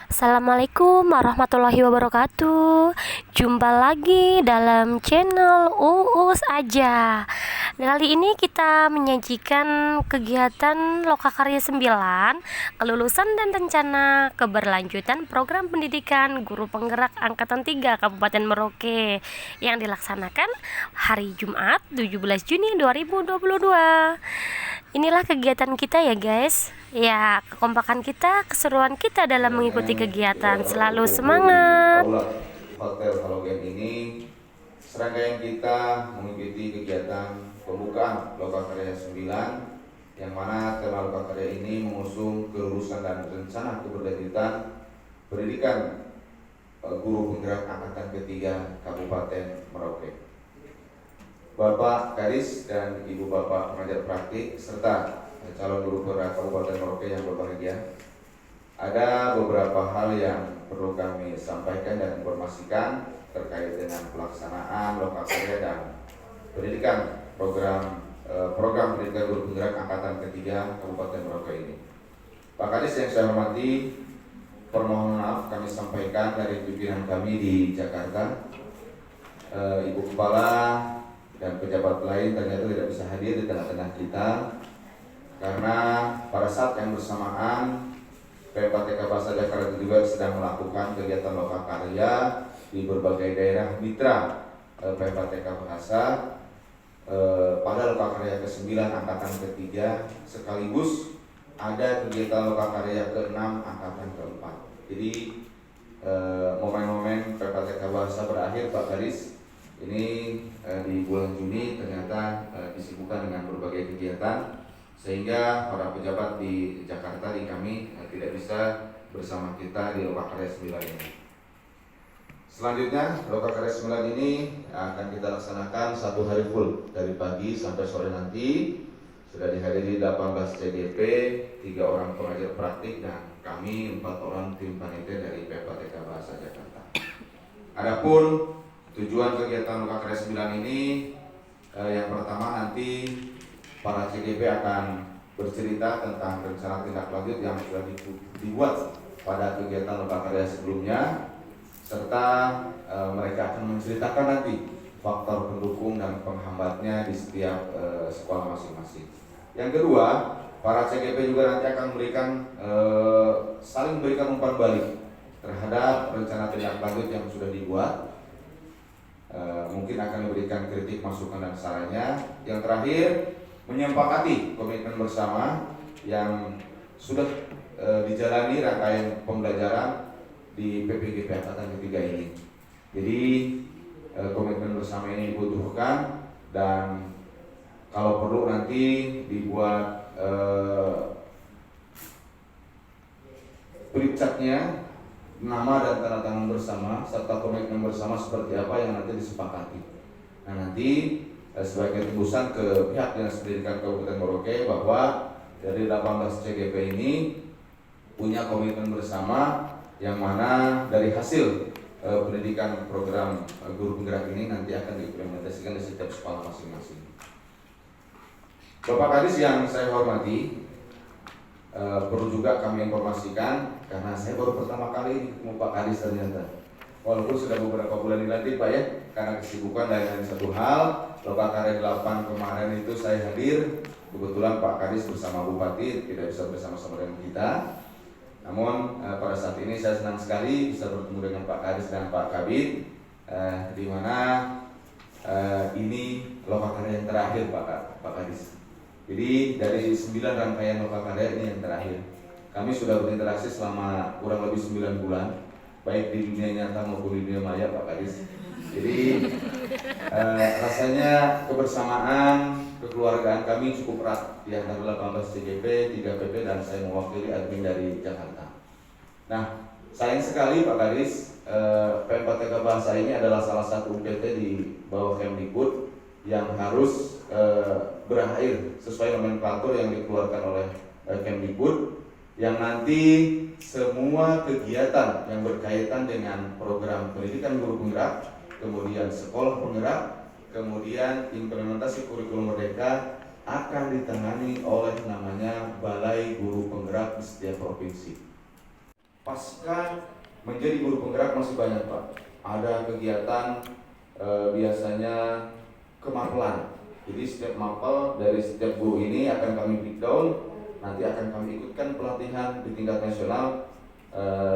Assalamualaikum warahmatullahi wabarakatuh. Jumpa lagi dalam channel Uus Aja. Kali ini kita menyajikan kegiatan Lokakarya 9, kelulusan dan rencana keberlanjutan program pendidikan guru penggerak angkatan 3 Kabupaten Merauke yang dilaksanakan hari Jumat 17 Juni 2022. Inilah kegiatan kita ya guys. Ya, kekompakan kita, keseruan kita dalam mengikuti kegiatan. Selalu semangat. Hotel Halogen ini serangkaian kita mengikuti kegiatan pembukaan Lokakarya 9, yang mana tema Lokakarya ini mengusung kelulusan dan rencana keberlanjutan pendidikan guru penggerak angkatan ketiga Kabupaten Merauke. Bapak Kadis dan Ibu Bapak pengajar praktik serta calon guru penggerak Kabupaten Merauke yang berbahagia, ada beberapa hal yang perlu kami sampaikan dan informasikan terkait dengan pelaksanaan Lokakarya dan pendidikan program pendidikan guru penggerak angkatan ketiga Kabupaten Merauke ini. Pak Kadis yang saya hormati, permohonan maaf kami sampaikan dari pimpinan kami di Jakarta. Ibu Kepala dan pejabat lain ternyata tidak bisa hadir di tengah-tengah kita karena pada saat yang bersamaan PPTK Bahasa Jakarta juga sedang melakukan kegiatan Lokakarya di berbagai daerah mitra PPTK Bahasa pada Lokakarya ke-9 angkatan ketiga, sekaligus ada kegiatan Lokakarya ke-6 angkatan ke-4. Jadi momen-momen PPTK Bahasa berakhir, Pak Kadis, ini di bulan Juni ternyata disibukkan dengan berbagai kegiatan, sehingga para pejabat di Jakarta di kami tidak bisa bersama kita di Lokakarya 9 ini. Selanjutnya, Lokakarya 9 ini akan kita laksanakan 1 hari full dari pagi sampai sore nanti. Sudah dihadiri 18 CGP, 3 orang pengajar praktik, dan kami 4 orang tim panitia dari PPTK Bahasa Jakarta. Adapun tujuan kegiatan Lokakarya 9 ini, yang pertama nanti para CGP akan bercerita tentang rencana tindak lanjut yang sudah dibuat pada kegiatan Lokakarya sebelumnya, serta mereka akan menceritakan nanti faktor pendukung dan penghambatnya di setiap sekolah masing-masing. Yang kedua, para CGP juga nanti akan saling memberikan umpan balik terhadap rencana tindak lanjut yang sudah dibuat. Mungkin akan memberikan kritik, masukan, dan sarannya. Yang terakhir, menyepakati komitmen bersama yang sudah dijalani rangkaian pembelajaran di PPGP angkatan ketiga ini. Jadi komitmen bersama ini dibutuhkan, dan kalau perlu nanti dibuat pericatnya, nama dan tanda tangan bersama serta komitmen bersama seperti apa yang nanti disepakati. Nah, nanti sebagai tembusan ke pihak Dinas Pendidikan Kabupaten Merauke bahwa dari 18 CGP ini punya komitmen bersama, yang mana dari hasil pendidikan program guru penggerak ini nanti akan diimplementasikan di setiap sekolah masing-masing. Bapak Kadis yang saya hormati, perlu juga kami informasikan, karena saya baru pertama kali ketemu Pak Kadis ternyata. Walaupun sudah beberapa bulan dilantik Pak ya, karena kesibukan dan satu hal, Lokakarya 8 kemarin itu saya hadir. Kebetulan Pak Kadis bersama Bupati tidak bisa bersama-sama dengan kita. Namun pada saat ini saya senang sekali bisa bertemu dengan Pak Kadis dan Pak Kabid, di mana ini Lokakarya yang terakhir Pak Kadis. Jadi dari 9 rangkaian Lokakarya ini yang terakhir. Kami sudah berinteraksi selama kurang lebih 9 bulan, baik di dunia nyata maupun di dunia maya Pak Kadis. Jadi rasanya kebersamaan, kekeluargaan kami cukup erat di antara 18 CGP, 3 PP, dan saya mewakili admin dari Jakarta. Nah, sayang sekali Pak Kadis, PPTK Bahasa ini adalah salah satu UPT di bawah Kemdikbud yang harus berakhir sesuai nomenklatur yang dikeluarkan oleh Kemdikbud, yang nanti semua kegiatan yang berkaitan dengan program pendidikan guru penggerak, kemudian sekolah penggerak, kemudian implementasi kurikulum merdeka akan ditangani oleh namanya Balai Guru Penggerak di setiap provinsi. pasca menjadi guru penggerak masih banyak Pak. Ada kegiatan biasanya kemapelan. Jadi setiap mapel dari setiap guru ini akan kami breakdown, nanti akan kami ikutkan pelatihan di tingkat nasional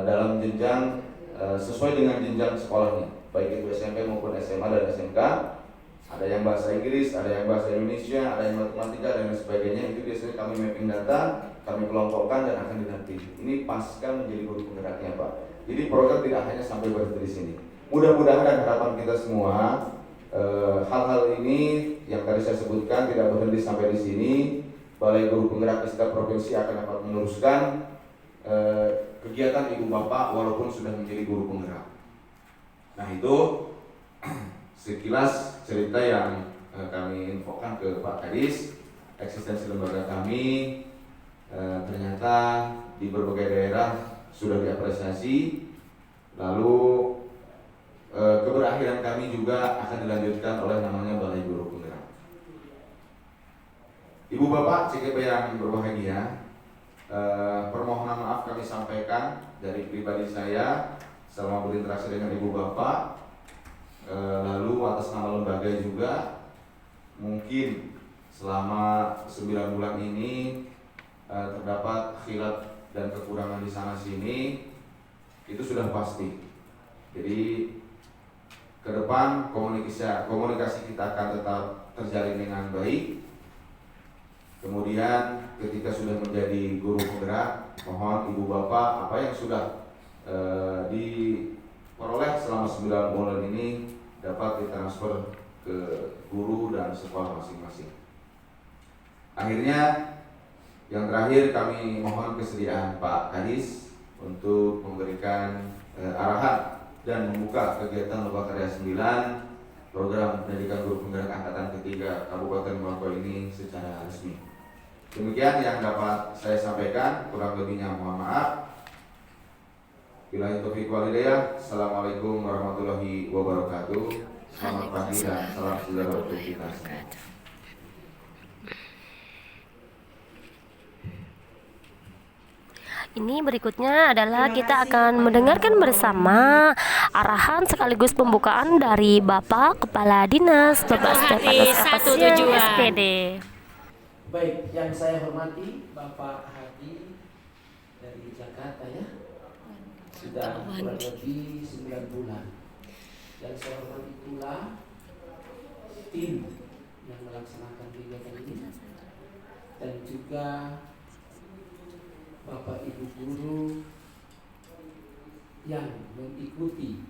dalam jenjang sesuai dengan jenjang sekolahnya, baik itu SMP maupun SMA dan SMK. Ada yang bahasa Inggris, ada yang bahasa Indonesia, ada yang matematika dan sebagainya. Itu biasanya kami mapping data, kami kelompokkan dan akan didampingi. Ini pasca menjadi guru penggeraknya Pak. Jadi program tidak hanya sampai berhenti di sini. Mudah-mudahan dan harapan kita semua hal-hal ini yang tadi saya sebutkan tidak berhenti sampai di sini. Balai Guru Penggerak di setiap provinsi akan dapat meneruskan kegiatan ibu bapak walaupun sudah menjadi guru penggerak. Nah itu sekilas cerita yang kami infokan ke Pak Kadis. Eksistensi lembaga kami ternyata di berbagai daerah sudah diapresiasi. Lalu keberakhiran kami juga akan dilanjutkan oleh namanya Balai Guru Penggerak. Ibu bapak CKP yang berbahagia, permohonan maaf kami sampaikan dari pribadi saya selama berinteraksi dengan ibu bapak. Lalu atas nama lembaga juga, mungkin selama 9 bulan ini terdapat khilaf dan kekurangan di sana sini, itu sudah pasti. Jadi ke depan komunikasi kita akan tetap terjalin dengan baik. Kemudian ketika sudah menjadi guru penggerak, mohon ibu bapak apa yang sudah diperoleh selama 9 bulan ini dapat ditransfer ke guru dan sekolah masing-masing. Akhirnya yang terakhir kami mohon kesediaan Pak Kadis untuk memberikan arahan dan membuka kegiatan Lomba Karya 9 program pendidikan guru penggerak angkatan ketiga Kabupaten Bangko ini secara resmi. Demikian yang dapat saya sampaikan, kurang lebihnya mohon maaf. Billahi taufiq wal hidayah. Assalamualaikum warahmatullahi wabarakatuh. Selamat pagi dan salam sejahtera untuk kita semua. Ini berikutnya adalah kita akan mendengarkan bersama arahan sekaligus pembukaan dari Bapak Kepala Dinas Bapak Stefanus Kapasian SPD. Baik, yang saya hormati Bapak Hadi dari Jakarta ya, sudah kurang lebih 9 bulan. Dan saya hormati pula tim yang melaksanakan kegiatan ini, dan juga Bapak Ibu guru yang mengikuti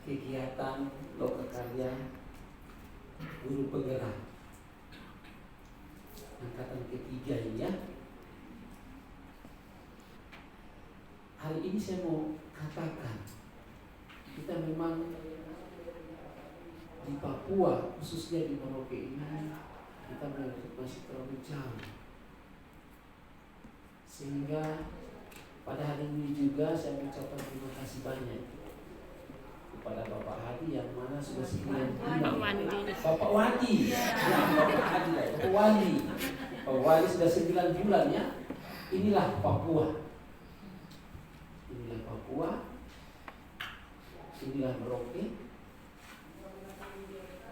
kegiatan lokakarya guru penggerak angkatan ketiga ini ya. Hari ini saya mau katakan, kita memang di Papua, khususnya di Merauke ini, kita masih terlalu jauh. Sehingga pada hari ini juga saya mengucapkan terima kasih banyak kepada Bapak Hadi yang mana sudah sekian bulan. Bapak Wadi, ya, Bapak Hadi, Bapak Wadi. Bapak Wadi sudah 9 bulan ya. Inilah Papua. Inilah Papua. Inilah Merauke.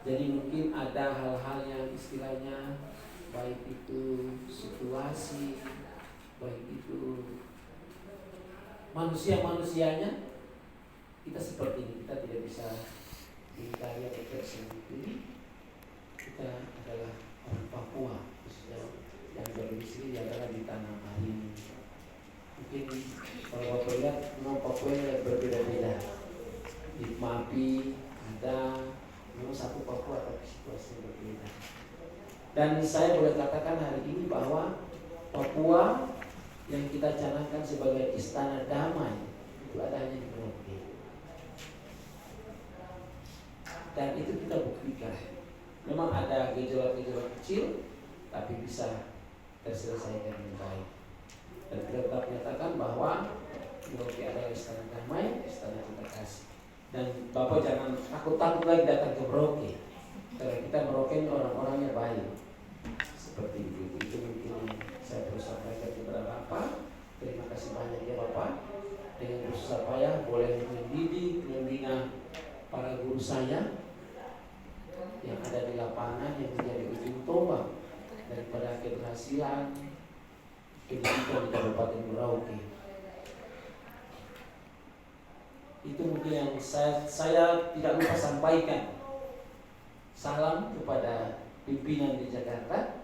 Jadi mungkin ada hal-hal yang istilahnya baik itu situasi, baik itu manusia-manusianya, kita seperti ini, kita tidak bisa ingkari atau tersendiri. Kita adalah orang Papua, khususnya yang berdomisili adalah di tanah air ini. Mungkin kalau Bapak lihat, memang Papua yang berbeda-beda. Di Mapi ada memang satu Papua, tapi situasinya berbeda. Dan saya boleh katakan hari ini bahwa Papua yang kita canangkan sebagai istana damai itu adanya di Merauke. Dan itu kita buktikan. Memang ada gejolak-gejolak kecil, tapi bisa terselesaikan dengan baik. Dan kita tetap menyatakan bahwa Merauke adalah istana damai, istana kita kasih. Dan Bapak jangan takut-takut lagi datang ke Merauke, karena kita Merauke ini orang-orangnya baik. Seperti itu. Itu mungkin saya perlu sampaikan kepada Bapak. Terima kasih banyak ya Bapak. dengan bersusah payah boleh mendidik, membina para guru saya yang ada di lapangan yang menjadi ujung tombak daripada keberhasilan pendidikan di Kabupaten Merauke. Itu mungkin yang saya tidak lupa sampaikan. Salam kepada pimpinan di Jakarta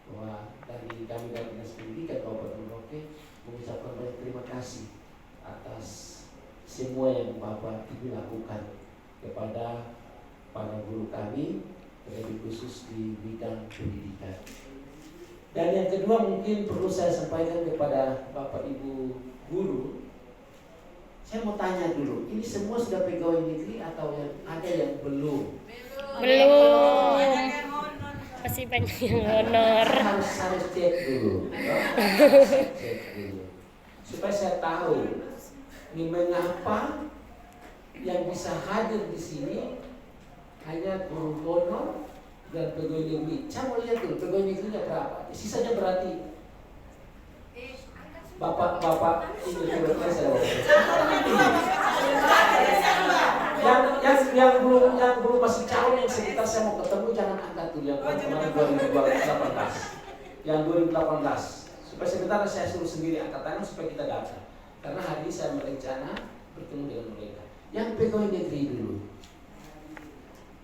bahwa dari kami dari Dinas Pendidikan Kabupaten Merauke mengucapkan banyak terima kasih atas semua yang Bapak Ibu lakukan kepada para guru kami, lebih khusus di bidang pendidikan. Dan yang kedua mungkin perlu saya sampaikan kepada Bapak Ibu guru. Saya mau tanya dulu, ini semua sudah pegawai negeri atau yang ada yang belum? Belum. Masih banyak yang honor. Harus cek dulu. Cek dulu. Supaya saya tahu ini mengapa yang bisa hadir di sini hanya guru honor dan pegawai negeri. Saya mau lihat dulu pegawai negerinya berapa. Sisanya berarti bapak ini berarti saya. Yang belum masih calon yang sekitar saya mau ketemu jangan angkat dulu yang kemarin 2018. Yang 2018 supaya sebentar saya suruh sendiri angkat tangan supaya kita datang. Karena hari ini saya berencana bertemu dengan mereka. Yang pegawai negeri dulu.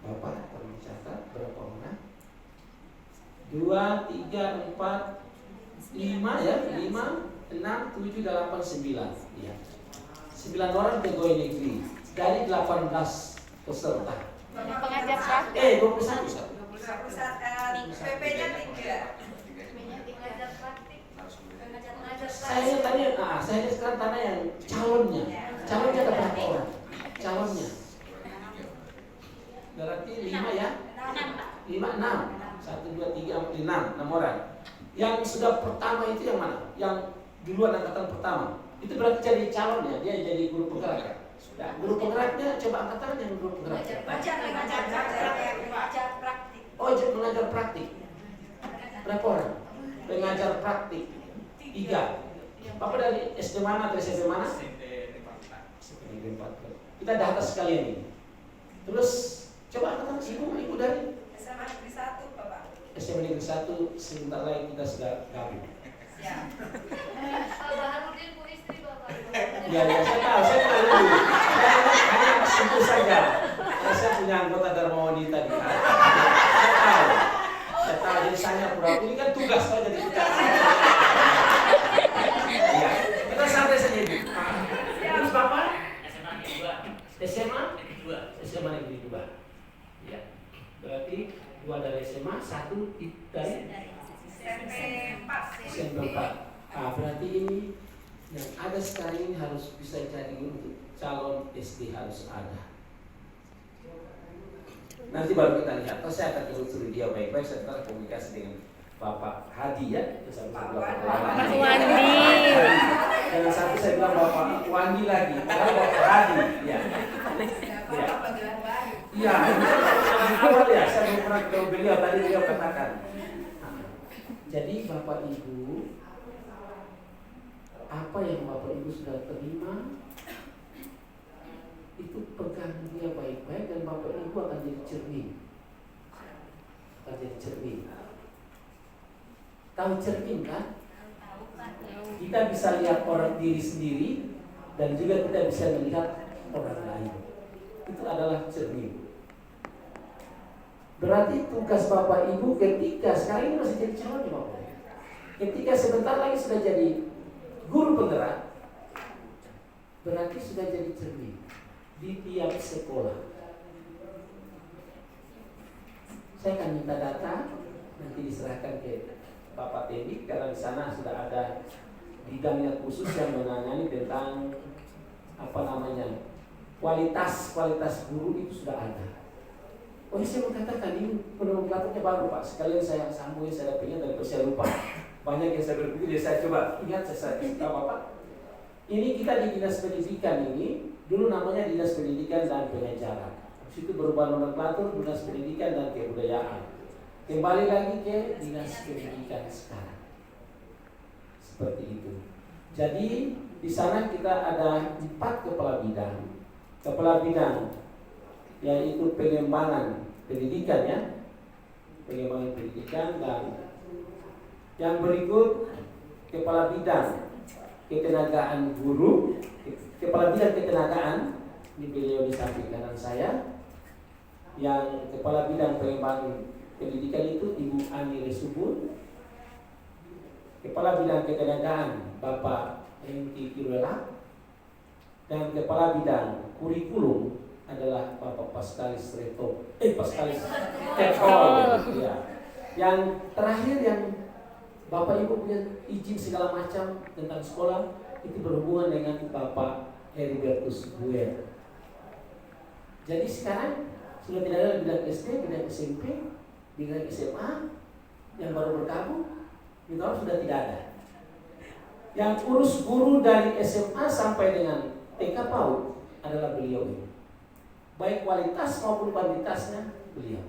Bapak tolong catat berapa orang? 2, 3, 4, 5 ya, 5, 6, 7, 8, 9 ya. 9 orang pegawai negeri dari 18 peserta. Pengajar praktik. 21. PP-nya 3. Saya tanya, saya sekarang tanya yang calonnya. Calonnya ada berapa orang? Calonnya. Berarti 5 ya? 5, 6. 1, 2, 3, 4, 6 orang. Yang sudah pertama itu yang mana? Yang duluan angkatan pertama. Itu berarti jadi calonnya, dia jadi guru penggerak. Nah, guru penggeraknya coba angkat tangan yang guru penggerak. Pengajar praktik. Oh, mengajar praktik. Berapa orang? Pengajar praktik 3. Bapak dari SD mana atau SMP mana? SMP 4. Kita data sekalian ini. Terus coba angkat tangan ibu dari SMA Negeri 1, Bapak. SMA Negeri 1, sebentar lagi kita sudah gabung. Ya. Baharudin Bu istri Bapak. Ya, saya tahu dulu. Hanya sentuh saja. Karena saya punya anggota Dharma Wanita di sana. Saya tahu. Jadi saya pura-pura ini kan tugas saja jadi kita. Iya, kita santai saja ibu. Terus Bapak? SMA Negeri 2. Ya. Berarti 2 dari SMA, 1 dari SMP 4. Berarti ini yang ada sekarang ini harus bisa jadi untuk calon SD harus ada. Nanti baru kita lihat. Atau saya akan telusuri dia baik-baik. Saya akan komunikasi dengan Bapak Hadi ya. Pak Wandi. Yang satu saya bilang Bapak Wandi lagi. Bapak Hadi. Ya. Iya. Awal ya. Saya belum pernah ketemu beliau. Tadi beliau katakan. Jadi Bapak Ibu, apa yang Bapak Ibu sudah terima itu pegang dia baik-baik dan Bapak Ibu akan jadi cermin. Tahu cermin kan? Kita bisa lihat orang diri sendiri dan juga kita bisa melihat orang lain. Itu adalah cermin. Berarti tugas Bapak Ibu ketika sekarang ini masih jadi calon ya Bapak. Ketika sebentar lagi sudah jadi guru penggerak, berarti sudah jadi cermin di tiap sekolah. Saya akan minta data nanti diserahkan ke Bapak Teddy karena di sana sudah ada bidangnya khusus yang menangani tentang kualitas guru itu sudah ada. Oh, saya mau katakan ini nomenklaturnya baru Pak. Sekalian saya sambungin, saya pengen dan saya lupa. Banyak yang saya berpikir, jadi saya coba ingat saya tahu Bapak. Ini kita di Dinas Pendidikan ini dulu namanya Dinas Pendidikan dan Pengajaran. Habis itu berubah nomenklatur Dinas Pendidikan dan Kebudayaan. Kembali lagi ke Dinas Pendidikan sekarang. Seperti itu. Jadi Di sana kita ada 4 kepala bidang. Kepala bidang yaitu pengembangan pendidikan ya, pengembangan pendidikan, dan yang berikut kepala bidang ketenagaan guru, kepala bidang ketenagaan, ini beliau di samping kanan saya. Yang kepala bidang pengembangan pendidikan itu Ibu Ani Resubun. Kepala bidang ketenagaan Bapak M.T. Kiruela. Dan kepala bidang kurikulum adalah Bapak Paskalis Paskalis Tetol. Ya. Yang terakhir yang Bapak Ibu punya izin segala macam tentang sekolah itu berhubungan dengan Bapak Heribertus Buer. Jadi sekarang sudah tidak ada bidang SD, bidang SMP, bidang SMA yang baru bergabung, itu sudah tidak ada. Yang urus guru dari SMA sampai dengan TK PAUD adalah beliau ini. Baik kualitas maupun kuantitasnya beliau.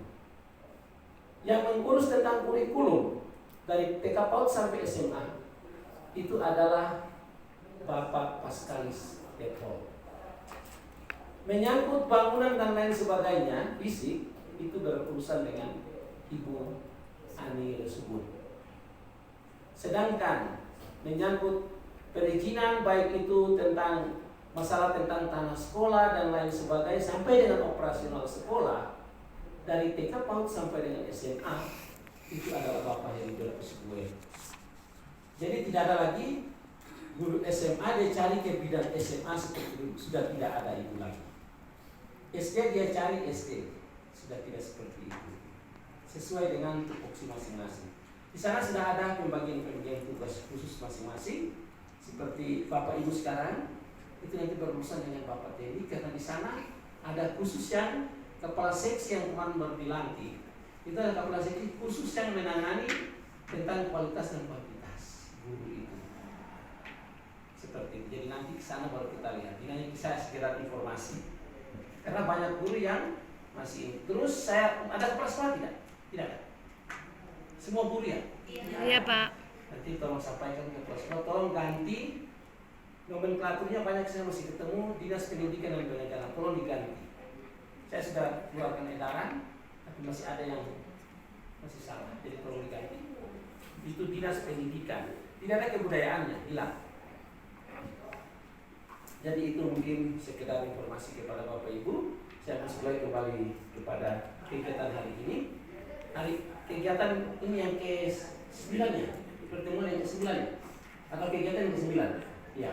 Yang mengurus tentang kurikulum dari TK PAUD sampai SMA itu adalah Bapak Paskalis Tetol. Menyangkut bangunan dan lain sebagainya, fisik, itu berurusan dengan Ibu Ani Resubun. Sedangkan menyangkut perizinan baik itu tentang masalah tentang tanah sekolah dan lain sebagainya sampai dengan operasional sekolah dari TK PAUD sampai dengan SMA itu adalah Bapak Heribertus Buer. Jadi tidak ada lagi guru SMA dia cari ke bidang SMA seperti itu, sudah tidak ada itu lagi. SD dia cari SD, sudah tidak seperti itu. Sesuai dengan tupoksi masing-masing. Di sana sudah ada pembagian tugas khusus masing-masing. Seperti Bapak Ibu sekarang itu nanti berurusan dengan Bapak Teddy, karena di sana ada khusus yang kepala seksi yang kemarin baru dilantik. Itu ada kepala seksi khusus yang menangani tentang kualitas dan kuantitas guru itu. Seperti itu. Jadi nanti ke sana baru kita lihat. Ini nanti saya segera informasi. Karena banyak guru yang masih. Terus saya ada kepala sekolah tidak? Tidak ada. Semua guru ya? Iya Pak. Nanti tolong sampaikan ke kepala sekolah, tolong ganti nomenklaturnya. Banyak saya masih ketemu Dinas Pendidikan dan Pendidikan, tolong diganti. Saya sudah keluarkan edaran, tapi masih ada yang masih salah, jadi tolong diganti. Itu Dinas Pendidikan, tidak ada kebudayaannya, hilang. Jadi itu mungkin sekedar informasi kepada Bapak Ibu. Saya akan mulai kembali kepada kegiatan hari ini. Hari kegiatan ini yang ke-9 ya, pertemuan yang ke-9 ya? Atau kegiatan yang ke-9? Ya,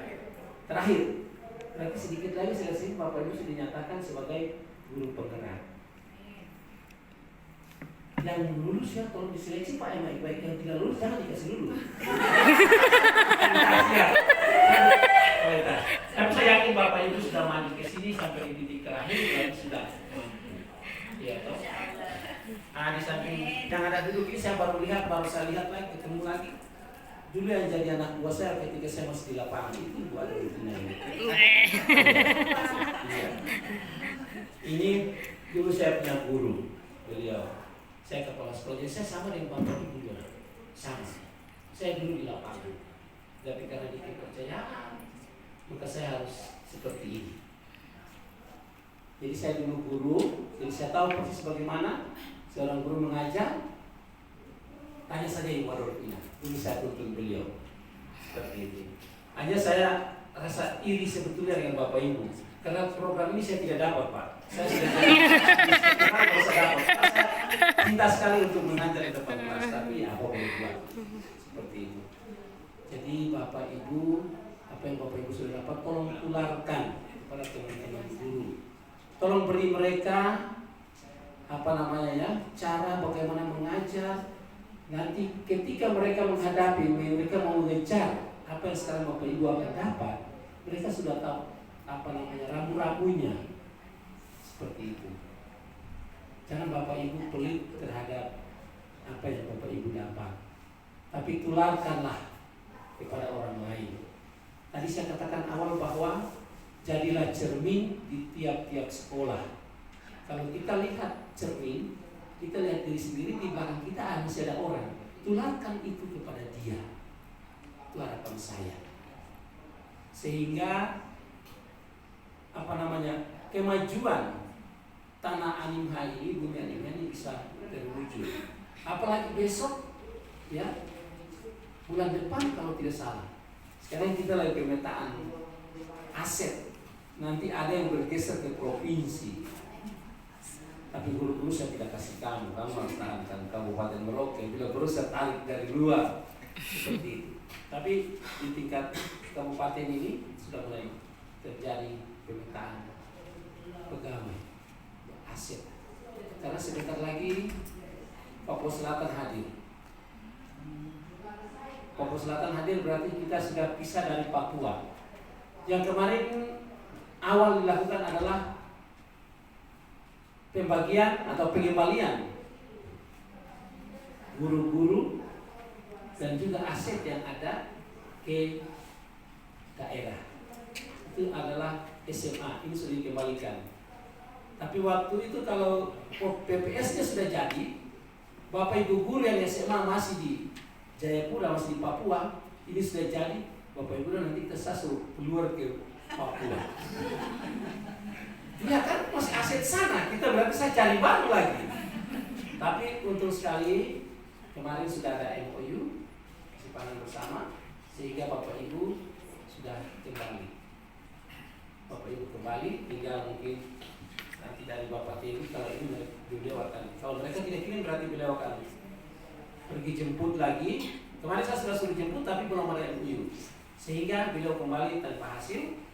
terakhir. Berarti sedikit lagi selesai Bapak Ibu sudah dinyatakan sebagai guru penggerak. Yang lulus ya tolong diseleksi Pak, yang baik-baik. Yang tidak lulus jangan dikasih lulus. Tapi saya yakin Bapak Ibu sudah maju ke sini sampai di titik terakhir dan sudah. Ya toh. Di samping yang ada duduk ini saya baru saya lihat lagi, ketemu lagi. Dulu yang jadi anak buah saya ketika saya masih di lapangan itu buat rutinnya ini. Ini dulu saya punya guru, beliau. Saya kepala sekolah, jadi saya sama dengan Bapak Ibu juga. Sama. Saya dulu di lapangan. Tapi karena dipercayaan, maka saya harus seperti ini. Jadi saya dulu guru, jadi saya tahu persis bagaimana seorang guru mengajar. Tanya saja Ibu Arofina, dulu saya tuntut beliau seperti itu. Hanya saya rasa iri sebetulnya dengan Bapak Ibu, karena program ini saya tidak dapat Pak. Saya sudah dapat. Saya cinta sekali untuk mengajar di depan kelas, tapi apa boleh buat seperti itu. Jadi Bapak Ibu, apa yang Bapak Ibu sudah dapat, tolong tularkan kepada teman-teman guru. Tolong beri mereka cara bagaimana mengajar. Nanti ketika mereka menghadapi, mereka mau mengejar apa yang sekarang Bapak Ibu akan dapat, mereka sudah tahu ramu-ramunya. Seperti itu. Jangan Bapak Ibu pelit terhadap apa yang Bapak Ibu dapat, tapi tularkanlah kepada orang lain. Tadi saya katakan awal bahwa jadilah cermin di tiap-tiap sekolah. Kalau kita lihat cermin, kita lihat diri sendiri, di belakang kita masih ada orang. Tularkan itu kepada dia. Itu harapan saya. sehingga kemajuan tanah Animha ini, bumi Animha ini bisa terwujud. Apalagi besok, ya, bulan depan kalau tidak salah. Sekarang kita lagi pemetaan aset. Nanti ada yang bergeser ke provinsi. Tapi guru-guru saya tidak kasih kamu harus tahankan Kabupaten Merauke. Bila perlu saya tarik dari luar seperti itu. Tapi di tingkat kabupaten ini sudah mulai terjadi pemetaan pegawai aset. Karena sebentar lagi Papua Selatan hadir. Papua Selatan hadir berarti kita sudah pisah dari Papua. Yang kemarin awal dilakukan adalah pembagian atau pengembalian guru-guru dan juga aset yang ada ke daerah. Itu adalah SMA, ini sudah dikembalikan. Tapi waktu itu kalau PPS-nya sudah jadi, Bapak Ibu guru yang SMA masih di Jayapura, masih di Papua, ini sudah jadi, Bapak Ibu nanti kita suruh keluar ke Papua. Ya kan masih aset sana, kita berarti saya cari baru lagi. Tapi untung sekali kemarin sudah ada MOU simpanan bersama, sehingga Bapak Ibu sudah kembali. Bapak Ibu kembali, tinggal mungkin nanti dari Bapak Ibu kalau ini beliau akan, kalau mereka tidak kirim berarti beliau akan pergi jemput lagi. Kemarin saya sudah suruh jemput tapi belum ada MOU, sehingga beliau kembali tanpa hasil.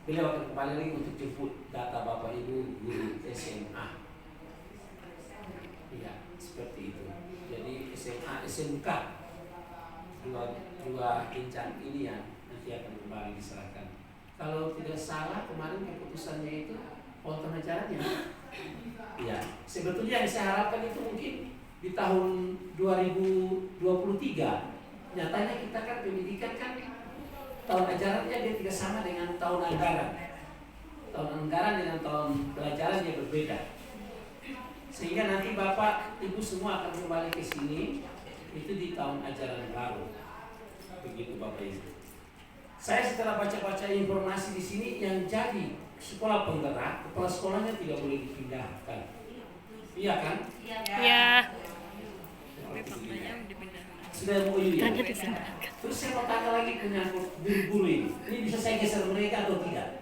Beliau akan kembali lagi untuk jemput data Bapak Ibu guru SMA. Iya, seperti itu. Jadi SMA, SMK dua jenjang ini yang nanti akan kembali diserahkan. Kalau tidak salah kemarin keputusannya itu potongan acaranya. Iya, sebetulnya yang saya harapkan itu mungkin di tahun 2023. Nyatanya kita kan pendidikan kan tahun ajarannya dia tidak sama dengan tahun anggaran. Tahun anggaran dengan tahun pelajaran dia berbeda. Sehingga nanti Bapak Ibu semua akan kembali ke sini itu di tahun ajaran baru. Begitu Bapak Ibu. Saya setelah baca-baca informasi di sini yang jadi sekolah penggerak, kepala sekolahnya tidak boleh dipindahkan. Iya kan? Ya. Sudah mau ya. Terus saya mau tanya lagi ke guru-guru ini. Ini bisa saya geser mereka atau tidak?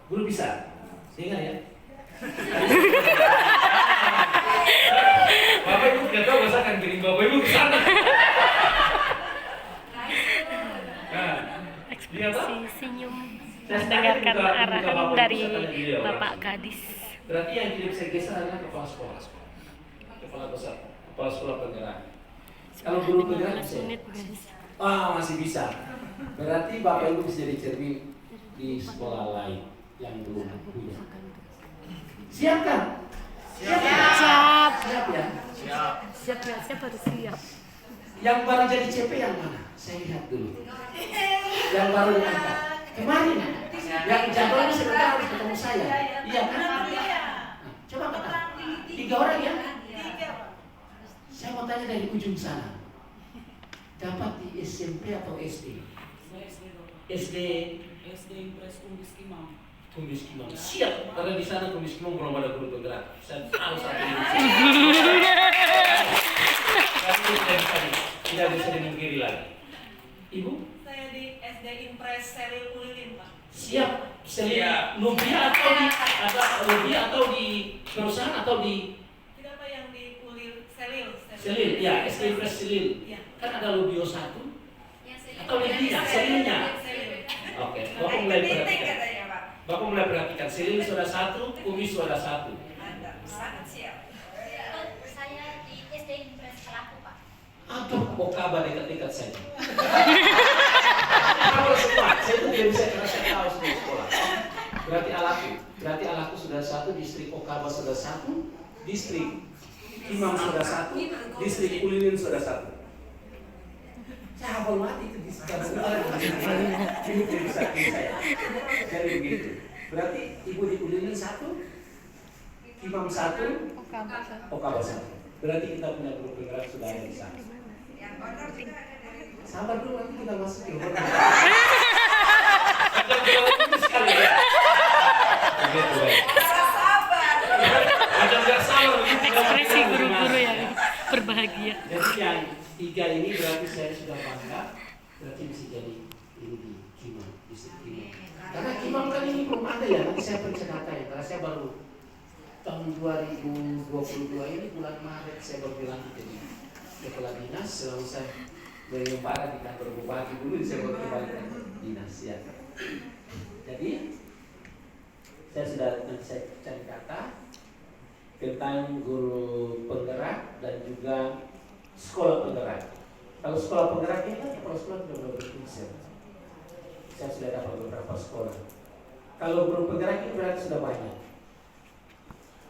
Guru bisa? Ingat ya? Bapak Ibu tidak tahu, saya akan kirim Bapak Ibu ke sana. Ekspresi senyum mendengarkan arahan dari Bapak Gadis. Berarti yang tidak bisa geser adalah kepala sekolah. Kepala sekolah penggerak. Kalau guru penggerak bisa? Masih bisa. Berarti Bapak Ibu bisa jadi cermin di sekolah lain yang belum punya. Siap kan? Siap. Siap ya? Siap harus siap. Yang baru jadi CP yang mana? Saya lihat dulu. Yang baru diangkat. Kemarin yang jadwalnya sebentar harus ketemu saya. Iya kan? Coba kata. 3 orang ya? Saya mau tanya dari ujung sana. Dapat di SMP atau SD? SD Impres Kumbis Imam. Kumbis Imam. Siap, karena di sana Kumbis Imam belum ada guru penggerak. Saya tahu saat ini. Tidak bisa dimungkiri lagi. Ibu? Saya di SD Impres Seril Ulilin, Pak. Siap. Lubia atau di perusahaan atau di Tidak Pak, yang di Ulil Selil. Selil, ya, SD Impres Selil. Iya. Kan ada Lubio 1 atau Libia, Selilnya. Oke, Bapak mulai perhatikan. Bapak mulai perhatikan. Selil sudah 1, Kumis sudah 1. Anda sangat siap. Saya di SD Impres Pelaku, Pak. Aduh, kok kabar dekat-dekat saja. Kabar semua, saya itu tidak bisa karena saya tahu semua sekolah. Berarti Alaku sudah 1, distrik Okaba sudah 1, distrik Imam sudah 1, distrik Ulilin sudah 1. Saya hafal mati itu di sekitar ini jadi sakit saya. Jadi begitu. Berarti ibu di Ulilin 1, Imam 1, Okaba 1. Berarti kita punya guru penggerak sudah ada di sana. Yang honor juga ada dari Sabar dulu nanti kita masuk ke horor. Macam gak sabar. Ekspresi guru-guru yang berbahagia. Jadi yang 3 ini berarti saya sudah bangga. Berarti bisa jadi ini di Kimam, distrik Kimam. Karena Kimam kan ini belum ada ya. Nanti saya periksa data ya. Karena saya baru tahun 2022 ini bulan Maret saya baru dilantik jadi kepala dinas. Selalu saya berlempar di kantor bupati dulu, saya baru kembali ke dinas ya. Jadi saya sudah nanti saya cari kata tentang guru penggerak dan juga sekolah penggerak. Kalau sekolah penggerak ini kan kepala sekolah sudah berfungsi. Saya sudah dapat beberapa sekolah. Kalau guru penggerak ini berarti sudah banyak.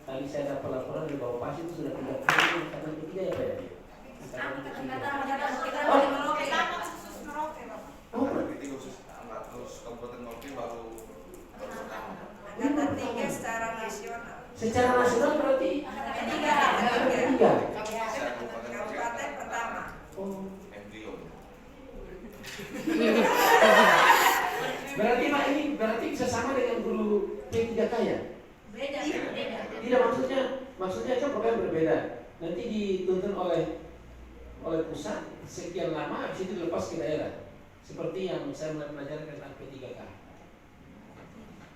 Tadi saya dapat laporan dari Bapak Pas itu sudah 3 kali, karena ketiga ya Pak ya? Oh, Berarti khusus Kabupaten Merauke baru pertama. Angkatan 3 secara nasional. secara nasional berarti Tiga. ketiga. Secara Kabupaten Merauke Kabupaten pertama. Oh. embrio. Berarti Pak ini berarti bisa sama dengan guru P3K ya? Beda. Tidak, maksudnya kan program berbeda. Nanti dituntun oleh pusat sekian lama, habis itu dilepas ke daerah. Seperti yang saya mulai belajar tentang P3K.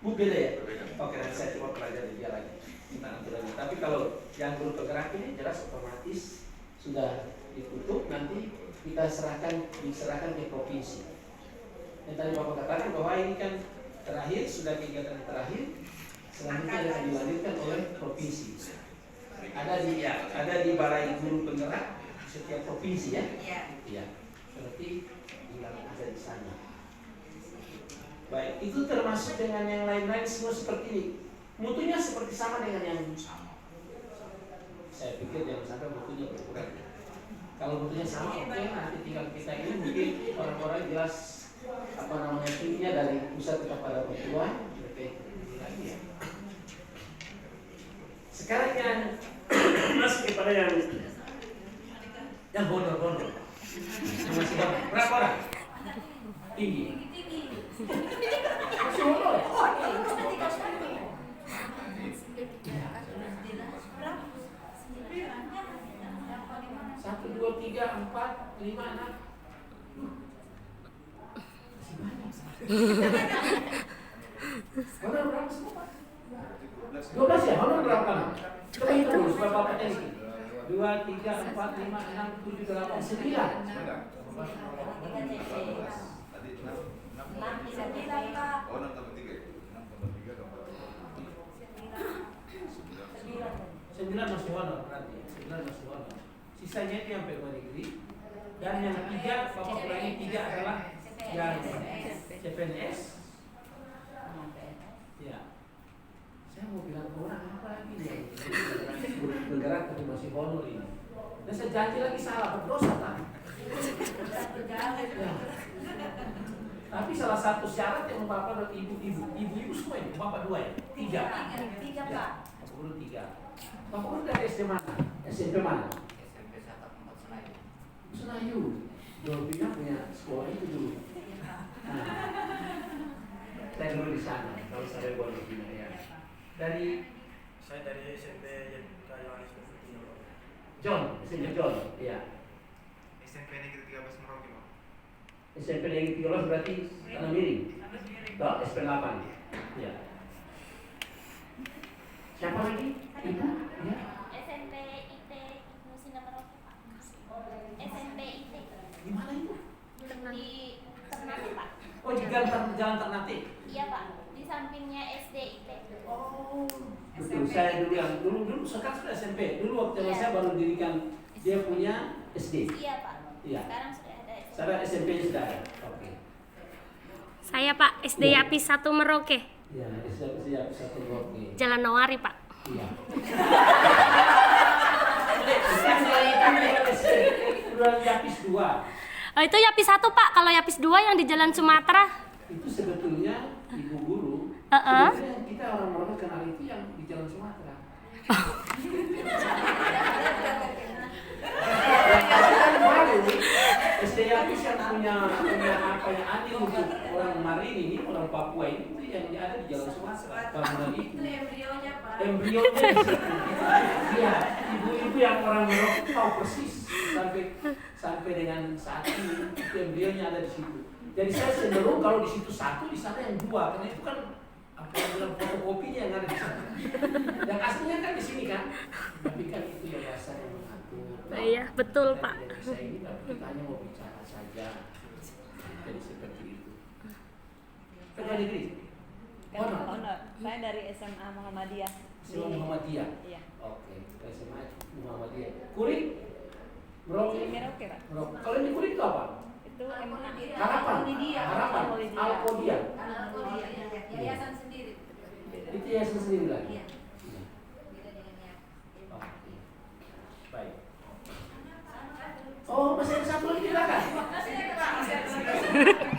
Bu beda ya? Oke, nanti saya coba pelajari dia lagi tentang aturannya. Tapi kalau yang guru penggerak ini jelas otomatis sudah ditutup, nanti kita diserahkan ke provinsi. Yang tadi Bapak katakan bahwa ini kan terakhir, sudah kegiatan yang terakhir, selanjutnya akan dilanjutkan oleh provinsi. Ada di balai guru penggerak setiap provinsi ya? Iya. Berarti yang ada di sana. Baik, itu termasuk dengan yang lain-lain semua seperti ini. Mutunya seperti sama dengan yang sama. Saya pikir jangan sampai mutunya berkurang. Kalau mutunya sama, oke, nanti tinggal kita ini mungkin orang-orang jelas apa namanya timnya dari pusat kepada ketua, lebih lagi ya. Sekarang yang masuk kepada yang honor. Masih banyak. Berapa orang? Tinggi. Masih honor. 1, 2, 3, 4, 5, 6. Honor berapa semua Pak? 12 ya? Honor berapa? Coba itu supaya Bapak ini 2, 3, 4, 5, 6, 7, 8, 9. Oh, 6 tambah 3. 9 masih honor berarti. 9 masih honor. Sisanya itu yang pegawai negeri. Dan yang 3, Bapak ulangi 3 adalah yang CPNS. Ya. Saya mau bilang ke orang apa lagi nih? Bergerak tapi masih honor ini. Dan saya janji lagi salah, berdosa kan? Ya. Tapi salah satu syarat yang Bapak adalah ibu-ibu semua ini, Bapak 2 ya? 3. Tiga, Pak. Bapak guru 3. Bapak guru dari SD mana? SMP mana? SMP 1 Senayan. Senayu. Dolpina punya sekolah itu dulu. Nah, saya dulu di sana. Kalau saya buat Dolpina ya. Saya dari SMP Yohanes John, SMP John, iya. SMP Negeri 13 Merauke, Pak. SMP Negeri 13 berarti tanah miring. Toh, SP 8. Iya. Siapa lagi? Ibu? Ya. SMP IT Ibnu Sina Merauke, Pak. SMP IT Di mana itu? di Ternate, Pak. Oh, di jalan Ternate. Iya, Pak. Di sampingnya SD IT. Oh, betul. Saya dulu sekarang sudah SMP. Dulu waktu zaman saya baru dirikan dia punya SD. Iya, Pak. Iya. Sekarang sudah ada SD. Sekarang SMP-nya sudah ada. Oke. Saya Pak, SD Yapis 1 Merauke, Iya, siap satu oke. Jalan Nawari Pak. Iya. Udah Yapis 2. Itu Yapis 1 Pak, kalau Yapis 2 yang di Jalan Sumatera. Itu sebetulnya ibu guru. Heeh. Sebetulnya kita orang-orang kenal itu yang di Jalan Sumatera. Yang baru SD Yapis yang punya apa yang adil untuk orang Marini ini, orang Papua ini itu yang ada di Jalan Sumatera. Bangunan itu. Itu embrionya Pak. Embrionya di situ. Iya, ibu-ibu yang orang Merauke tahu persis sampai dengan saat ini itu embrionya ada di situ. Jadi saya cenderung kalau di situ satu, di sana yang dua, karena itu kan apa yang bilang fotokopinya yang ada di sana. Yang aslinya kan di sini kan, tapi kan itu yang dasarnya mengatur. Nah, iya, betul, Pak. Dari saya ini tapi kita hanya mau bicara saja. Jadi seperti itu. Pegawai negeri. Honor. Saya dari SMA Muhammadiyah. SMA Muhammadiyah. Iya. Oke, SMA Muhammadiyah. Kurik? Merauke? Di Merauke, Pak. Merauke. Kalau di Kurik itu apa? Itu MA. Harapan. Harapan. Alkodia. Yayasan sendiri. Itu yayasan sendiri lagi. Iya. Iya. Beda dengan yayasan. Oke. Baik. Oh, masih ada satu lagi di belakang.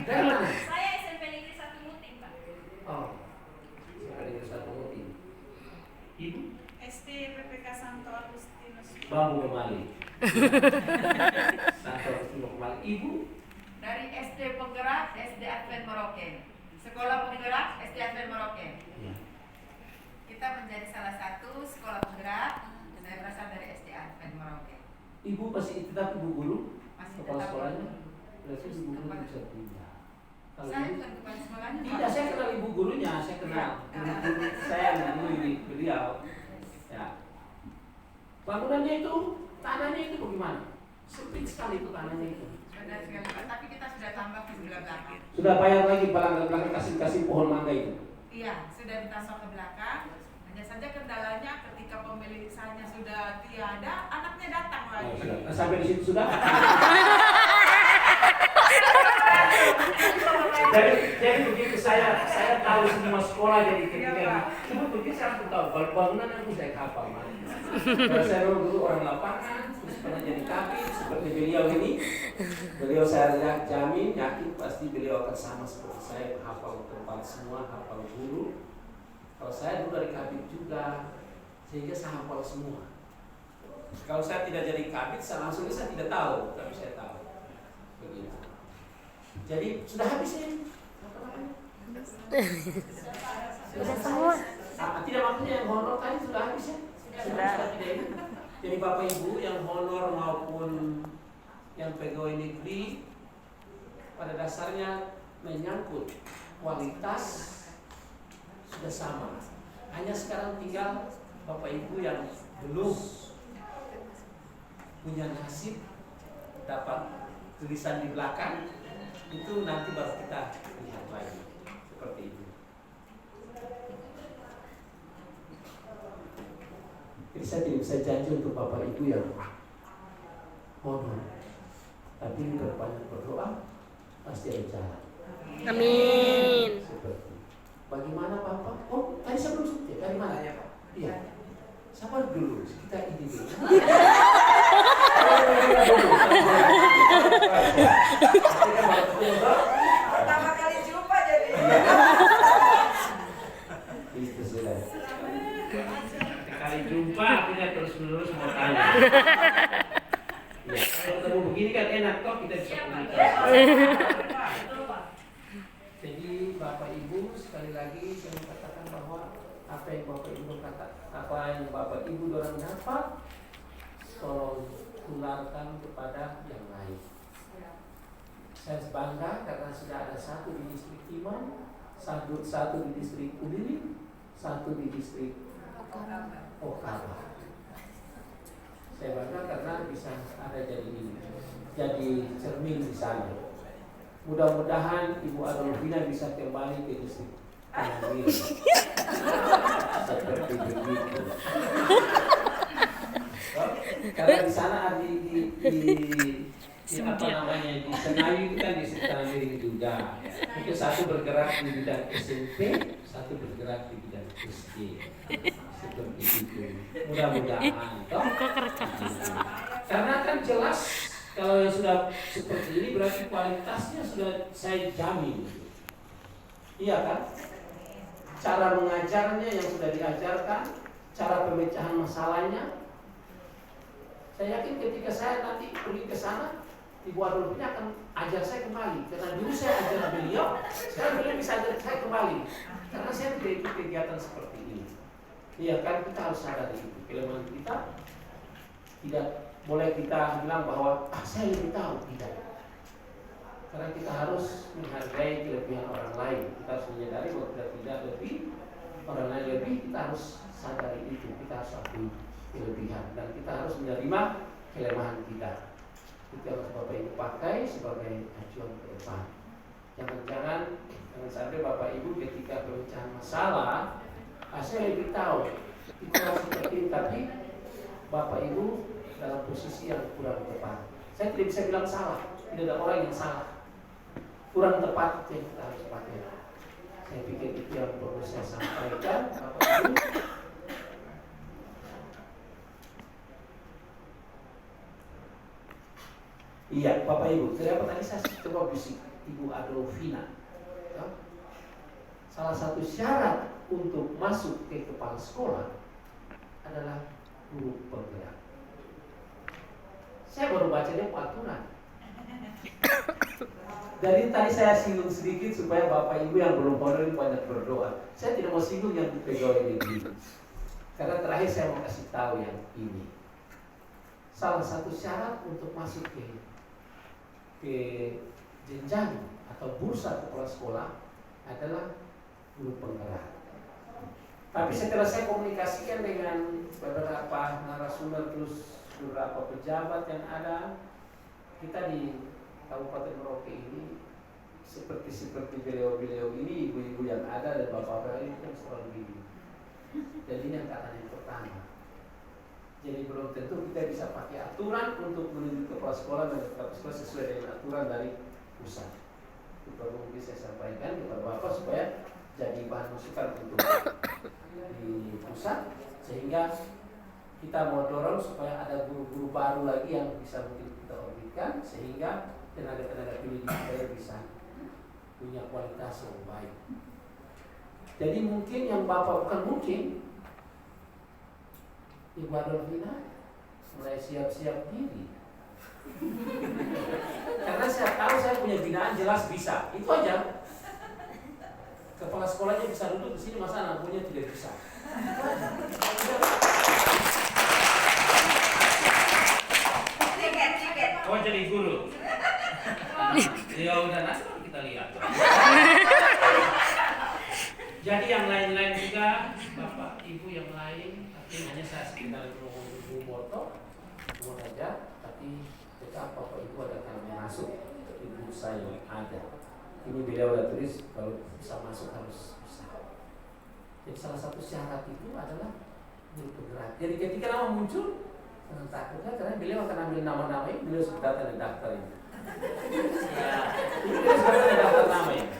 Dari mana? Saya SMP Negeri 1 Muting, Pak. Oh. Saya ada satu motif. Ibu? SD PPK Santo Agustinus. Bambu kembali. Santo Agustinus kembali. Ibu? Dari SD Penggerak, SD Advent Merauke. Sekolah Penggerak, SD Advent Merauke. Ya. Kita menjadi salah satu sekolah penggerak. Saya berasal dari SD Advent Merauke. Ibu masih tetap ibu guru? Masih Kepala tetap sekolahnya? ibu guru. Berarti ibu guru bisa pindah. Kalau Saya ibu- bukan kepala sekolahnya. Tidak, saya kenal ibu gurunya, saya kenal. Guru saya dulu beliau. Ya. Bangunannya itu, tanahnya itu bagaimana? Sempit sekali itu tanahnya itu. Benar sekali, Pak. Tapi kita sudah tambah di sebelah belakang. Sudah bayar lagi belakang kasih pohon mangga itu. Iya, sudah ditasok ke belakang. Hanya saja kendalanya ketika pemilik sahnya sudah tiada, anaknya datang Oh, lagi. sudah. Nah, sampai di situ sudah. jadi begitu saya tahu semua sekolah jadi ketika cuma begitu saya langsung tahu kalau bangunan aku saya kapal mas. Karena saya dulu orang lapangan terus pernah jadi kabin seperti beliau ini. Beliau saya lihat jamin yakin pasti beliau akan sama seperti saya hafal tempat semua hafal guru. Kalau saya dulu dari kabin juga sehingga saya hafal semua. Kalau saya tidak jadi kabin saya langsung saya tidak tahu tapi saya tahu begitu. Jadi sudah habis ya? Sudah semua. Tidak maksudnya yang honor tadi sudah habis ya? Sudah tidak ini. Jadi Bapak Ibu yang honor maupun yang pegawai negeri pada dasarnya menyangkut kualitas sudah sama. Hanya sekarang tinggal Bapak Ibu yang belum punya nasib dapat tulisan di belakang itu nanti baru kita lihat lagi seperti itu. Jadi saya tidak bisa janji untuk Bapak Ibu yang honor, tapi ini berbanyak berdoa pasti ada jalan. Amin. Seperti bagaimana Bapak? Oh tadi saya belum sebut ya dari mana ya Pak? Iya. Sabar dulu kita ini dulu. Pertama kali jumpa jadi. Itu sudah. Kali jumpa akhirnya terus menerus mau tanya. Ya, kalau ketemu begini kan enak kok kita bisa komunikasi. Jadi Bapak Ibu sekali lagi saya mau katakan bahwa apa yang Bapak Ibu dorang dapat tolong tularkan kepada yang lain. Saya bangga karena sudah ada satu di distrik Timang, satu di distrik Udili, satu di distrik Okara. Saya bangga karena bisa ada jadi cermin di sana. Mudah-mudahan Ibu Adolfina bisa kembali ke distrik Tangerang. Seperti begitu. Karena di sana di apa namanya di Senayu itu kan di Tangerang juga. Itu satu bergerak di bidang SMP, satu bergerak di bidang SD. Seperti itu. Mudah-mudahan. Karena kan jelas kalau yang sudah seperti ini berarti kualitasnya sudah saya jamin. Iya kan? Cara mengajarnya yang sudah diajarkan, cara pemecahan masalahnya. Saya yakin ketika saya nanti pergi ke sana, Ibu Adolf ini akan ajar saya kembali. Karena dulu saya ajar beliau, sekarang beliau bisa ajar saya kembali. Karena saya tidak ikut kegiatan seperti ini. Iya kan, kita harus sadar itu. Kelemahan kita tidak boleh kita bilang bahwa saya lebih tahu, tidak. Karena kita harus menghargai kelebihan orang lain. Kita harus menyadari bahwa kita tidak lebih, orang lain lebih, kita harus sadari itu. Kita harus akui kelebihan dan kita harus menerima kelemahan kita. Itu yang harus Bapak Ibu pakai sebagai acuan ke depan. Jangan sampai Bapak Ibu ketika pemecahan masalah, saya lebih tahu itu harus seperti ini, tapi Bapak Ibu dalam posisi yang kurang tepat. Saya tidak bisa bilang salah, tidak ada orang yang salah. Kurang tepat yang kita harus pakai. Saya pikir itu yang perlu saya sampaikan, Bapak Ibu. Iya, Bapak Ibu, kenapa tadi saya coba bisik Ibu Adolfina? Ya? Salah satu syarat untuk masuk ke kepala sekolah adalah guru penggerak. Saya baru baca dia aturan. Jadi tadi saya singgung sedikit supaya Bapak Ibu yang belum pondok banyak berdoa. Saya tidak mau singgung yang pegawai negeri, karena terakhir saya mau kasih tahu yang ini. Salah satu syarat untuk masuk ke jenjang atau bursa kepala sekolah adalah guru penggerak. Tapi setelah saya komunikasikan dengan beberapa narasumber terus beberapa pejabat yang ada, kita di Kabupaten Merauke ini seperti beliau-beliau ini, ibu-ibu yang ada dan bapak-bapak ini kan seorang bibi. Jadi ini angkatan yang pertama. Jadi belum tentu kita bisa pakai aturan untuk menuju kepala sekolah dan kepala sekolah sesuai dengan aturan dari pusat. Itu perlu bisa saya sampaikan kepada Bapak supaya jadi bahan masukan untuk di pusat, sehingga kita mau dorong supaya ada guru-guru baru lagi yang bisa mungkin kita orbitkan, sehingga tenaga-tenaga pendidik kita bisa punya kualitas yang baik. Jadi mungkin yang Bapak bukan mungkin, Ibu Adolfina mulai siap-siap diri. Karena saya tahu saya punya binaan jelas bisa. Itu aja. Kepala sekolahnya bisa duduk di sini, masa anak buahnya tidak bisa. Oh, jadi guru. Ya udah, nanti kita lihat. Jadi yang lain-lain juga, Bapak Ibu yang lain, tapi hanya saya sekitar Ibu Moto, semua saja. Tapi tetap Bapak Ibu ada yang masuk di bursa yang ada. Ini beliau udah tulis kalau bisa masuk harus bisa. Jadi salah satu syarat itu adalah guru penggerak. Jadi ketika nama muncul, jangan takutnya karena beliau akan ambil nama-nama ini, beliau sudah data di daftar ini. Ya, ini beliau sudah data di daftar nama ini.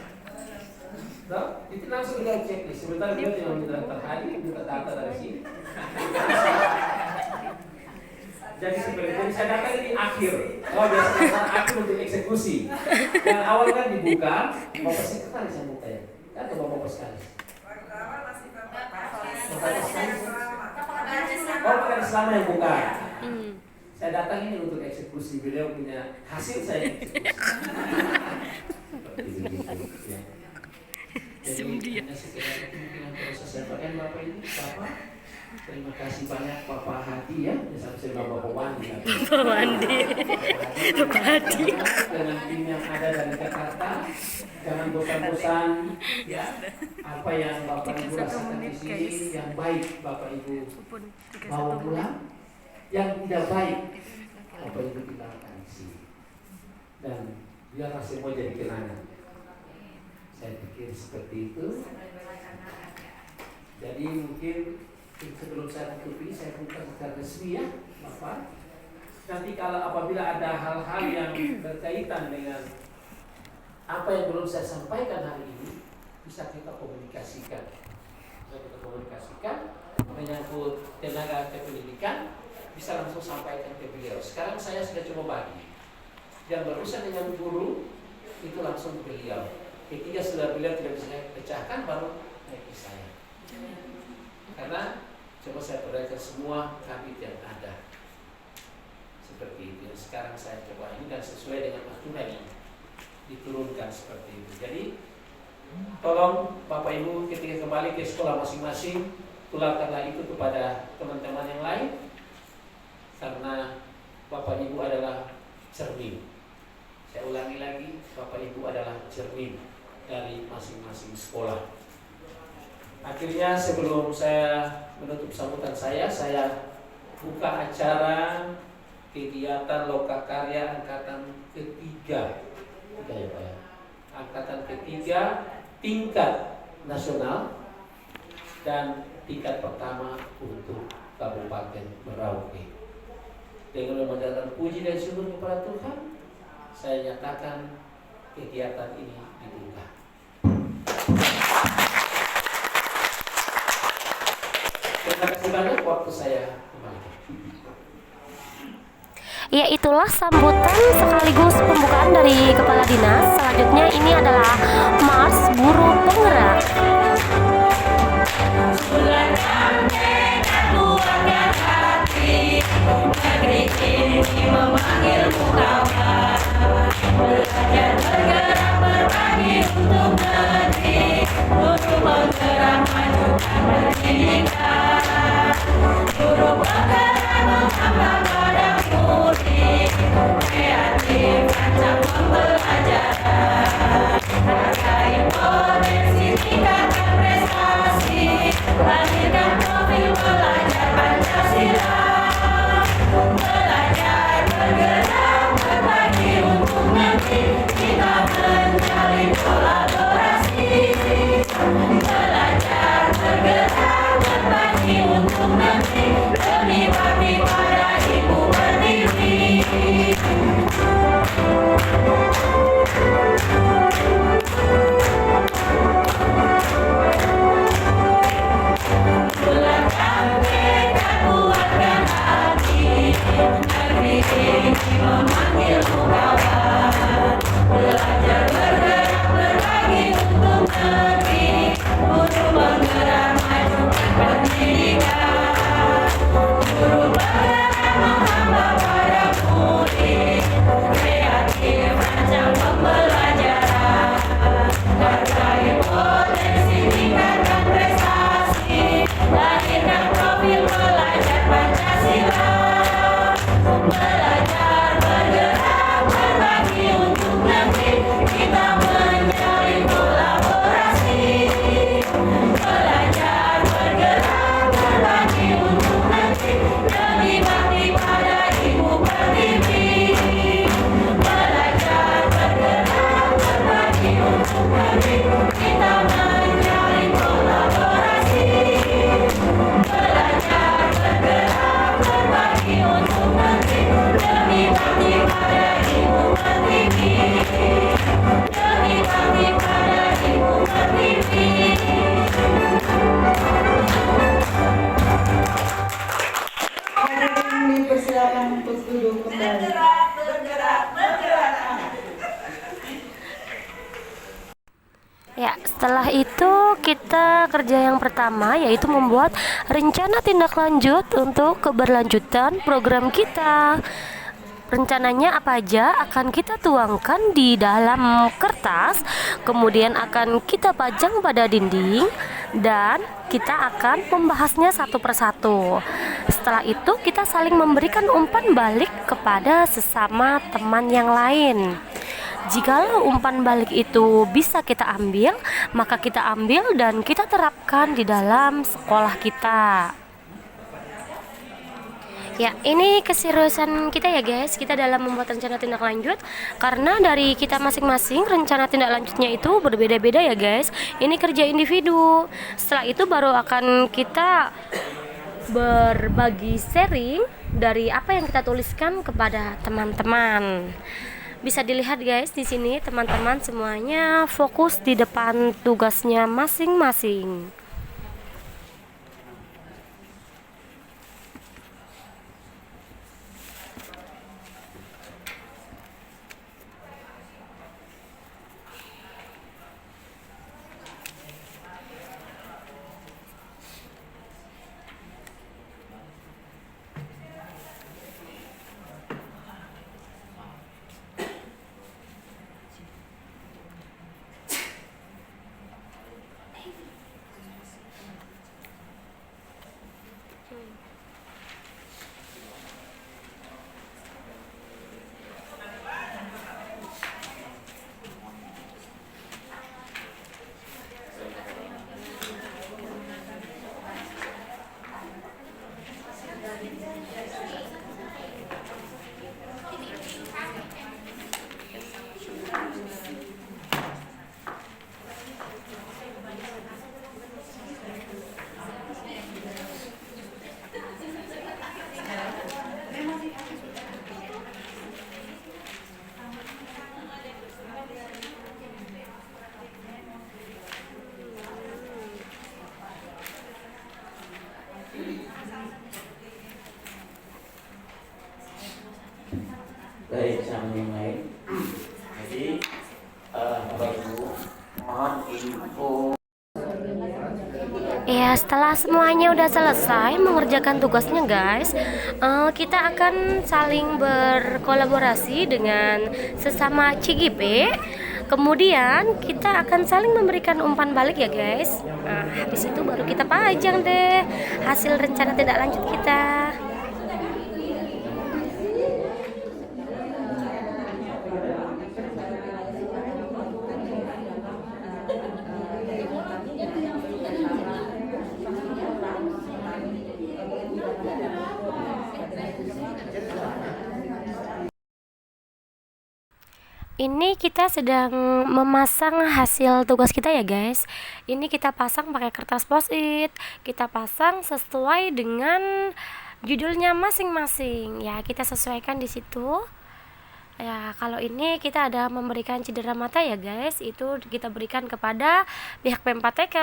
So, itu langsung kita cek nih. Sebentar beliau tinggal minta daftar hari, minta data dari sini. Jadi sebenarnya saya datang di akhir. Oh, biasanya akhir untuk eksekusi. Yang awal kan dibuka, Bapak Sekretaris yang buka ya. Kan ke Bapak Sekretaris. Oh, bukan selama yang buka. Saya datang ini untuk eksekusi. Beliau punya hasil saya eksekusi. Ya. Jadi hanya sekedar kemungkinan proses saya pakai Bapak ini, Bapak. Terima kasih banyak Bapak Hadi ya, sampai Bapak Wandi. Bapak Wandi. Bapak Hadi. Dengan tim yang ada dari Jakarta, jangan bosan-bosan ya. Apa yang Bapak Ibu rasakan di sini yang baik Bapak Ibu bawa pulang, yang tidak baik Bapak Ibu tinggalkan di sini. Dan biarlah semua jadi kenangan. Saya pikir seperti itu. Jadi mungkin sebelum saya tutup ini, saya buka secara resmi ya, Bapak. Nanti kalau apabila ada hal-hal yang berkaitan dengan apa yang belum saya sampaikan hari ini, bisa kita komunikasikan. Bisa kita komunikasikan menyangkut tenaga kependidikan, bisa langsung sampaikan ke beliau. Sekarang saya sudah coba bagi. Yang berurusan dengan guru itu langsung ke beliau. Ketika sudah beliau tidak bisa pecahkan, baru naik ke saya. Karena coba saya perhatikan semua kabit yang ada. seperti itu. Sekarang saya coba ini dan sesuai dengan aturan ini diturunkan seperti itu. Jadi tolong Bapak Ibu ketika kembali ke sekolah masing-masing, tularkanlah itu kepada teman-teman yang lain, karena Bapak Ibu adalah cermin. Saya ulangi lagi, Bapak Ibu adalah cermin dari masing-masing sekolah. Akhirnya sebelum saya menutup sambutan saya buka acara kegiatan Lokakarya angkatan ketiga. Ya, Pak ya. Angkatan ketiga tingkat nasional dan tingkat pertama untuk Kabupaten Merauke. Dengan memanjatkan puji dan syukur kepada Tuhan, saya nyatakan kegiatan ini dibuka. Terima kasih banyak, waktu saya kembali. Ya, itulah sambutan sekaligus pembukaan dari Kepala Dinas. Selanjutnya ini adalah Mars Guru Penggerak. Negeri ini memanggilmu kawan, belajar bergerak berbagi untuk negeri, untuk bergerak majukan pendidikan. Guru penggerak menghamba pada murid, kreatif rancang pembelajaran, hargai potensi tingkatkan prestasi, lahirkan profil pelajar Pancasila. Belajar bergerak berbagi untuk negeri, kita menjalin kolaborasi. Belajar bergerak berbagi untuk negeri, demi bakti pada Ibu Pertiwi. Bulatkan tekad, kuatkan hati, negeri ini memanggilmu kawan. Belajar bergerak berbagi untuk negeri, untuk bergerak majukan pendidikan. Guru bergerak menghamba pada murid, kreatif rancang pembelajaran, hargai potensi tingkatkan prestasi, lahirkan profil pelajar Pancasila. Belajar bergerak berbagi untuk negeri, kita menjalin kolaborasi. Belajar bergerak berbagi untuk negeri, demi bakti pada Ibu Pertiwi. Belajar bergerak berbagi untuk negeri, kita menjalin kolaborasi. Belajar bergerak berbagi untuk negeri, demi bakti pada Ibu Pertiwi. Demi bakti pada Ibu Pertiwi. Hadirin dipersilakan untuk duduk kembali. Ya, setelah itu kita kerja yang pertama, yaitu membuat rencana tindak lanjut untuk keberlanjutan program kita. Rencananya apa aja akan kita tuangkan di dalam kertas, kemudian akan kita pajang pada dinding, dan kita akan membahasnya satu persatu. Setelah itu kita saling memberikan umpan balik kepada sesama teman yang lain. Jikalau umpan balik itu bisa kita ambil, maka kita ambil dan kita terapkan di dalam sekolah kita. Ya, ini keseriusan kita ya guys, kita dalam membuat rencana tindak lanjut. Karena dari kita masing-masing rencana tindak lanjutnya itu berbeda-beda ya guys. Ini kerja individu. Setelah itu baru akan kita berbagi sharing dari apa yang kita tuliskan kepada teman-teman. Bisa dilihat guys di sini teman-teman semuanya fokus di depan tugasnya masing-masing. Ya, setelah semuanya udah selesai mengerjakan tugasnya guys, kita akan saling berkolaborasi dengan sesama CGP. Kemudian kita akan saling memberikan umpan balik ya guys. Habis itu baru kita pajang deh hasil rencana tindak lanjut kita. Ini kita sedang memasang hasil tugas kita ya guys. Ini kita pasang pakai kertas post-it. Kita pasang sesuai dengan judulnya masing-masing. Ya, kita sesuaikan di situ. Ya, kalau ini kita ada memberikan cedera mata ya guys. Itu kita berikan kepada pihak Pempat TK.